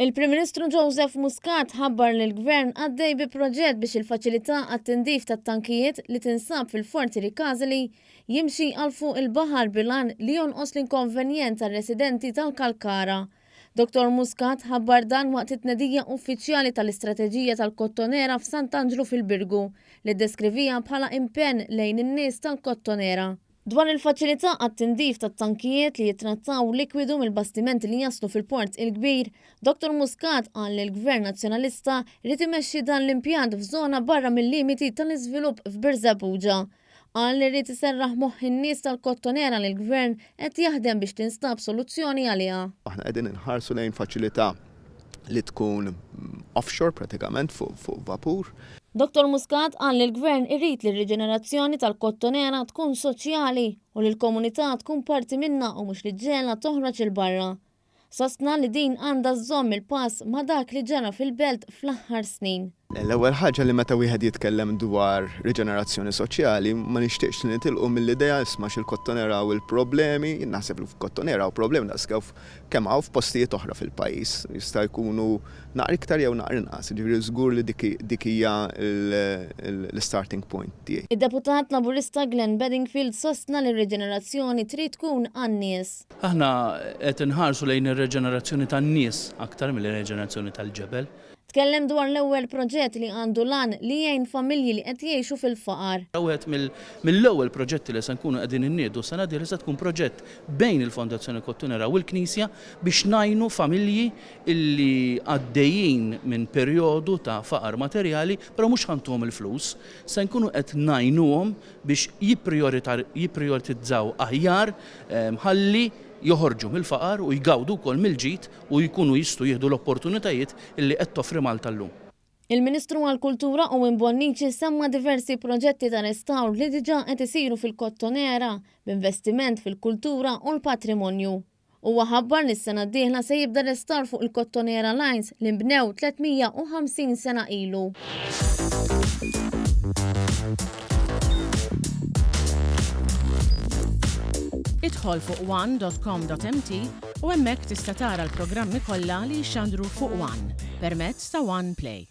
Il-Prim Ministru Joseph Muscat ħabbar li l-Gvern għaddej bi proġett biex il-faċilità għat-tindif tat-tankijiet li tinsab fil-Forti Rikasili jimxi għal fuq il-baħar bilan li jonqos l-inkonvenjent tar-residenti tal-Kalkara. Dr. Muscat ħabbar dan waqt it-tnedija uffiċjali tal-istrateġija tal-Kottonera f'Sant'Angelo fil-Birgu li ddeskrivija bħala impenn lejn in-nies tal-Kottonera. Dwar il-faċilità għat-tindif tat-tankijiet li jitrattaw likwidu mill-bastimenti li jaslu fil-port il-kbir, Dr. Muscat qal li l-Gvern Nazzjonalista rrid imexxi dan l-impjant f'żona barra mill-limiti tal-iżvilupp f'Birzebbuġa. Qal li rrid iserraħ moħħ in-nies tal-Kottonera li l-Gvern qed jaħdem biex tinstab soluzzjoni għaliha. Aħna qegħdin inħarsu lejn faċilità li tkun offshore pratikament fuq vapur. Dr. Muscat qal li l-Gvern irrid li r-riġenerazzjoni tal-Kottonera tkun soċjali u li l-komunità tkun parti minna u mhux li ġielna toħroġ il-barra. Sostna li din għandha żomm il-pass ma' dak li ġara fil-belt fl-aħħar snin. L-ewwel ħaġa li meta wieħed jitkellem dwar riġenerazzjoni soċjali ma nixtieqx li nitilqu mill-idea isma' x'il-Kottonera u l-problemi, naħseb li f'Kottonera u problemi naskew kemm hawn f'postijiet oħra fil-pajjiż. Jista' jkunu naqra iktar jew naqra inqas, jiġifieri żgur li dik hija l-starting point tiegħi. Id-Deputat Laburista Glenn Bedingfield sostna li r-riġenerazzjoni trid tkun għan-nies. Aħna qed inħarsu lejn ir-reġenerazzjoni tan-nies aktar mill-reġenerazzjoni tal-ġebel. Tkellem dwar l-ewwel proġett li għandu lan li jgħin familji li qed jgħixu fil-faqar. Wieħed mill-ewwel proġetti li se nkunu qegħdin inniedu sena dieħla se tkun proġett bejn il-Fondazzjoni Kottonera u l-Knisja biex ngħinu familji illi għaddejjin minn perjodu ta' faqar materjali, però mhux ħantuhom il-flus, se nkunu qed ngħinuhom biex jipprioritizzaw aħjar ħalli joħorġu mill-faqar u jgawdu wkoll mill-ġid u jkunu jistgħu jieħdu l-opportunitajiet illi qed toffri Malta llum. Il-Ministru għall-Kultura Owen Bonnici semma diversi proġetti ta' restawr li diġà qed isiru fil-Kottonera b'investiment fil-kultura u l-patrimonju. Huwa ħabbar li s-sena d-dieħla se jibda restawr fuq il-Kottonera Lines li nbnew 350 sena ilu. Idħol fuq one.com.mt u hemmhekk tista' tara l-programmi kollha li jxandru fuq One permezz ta' One Play.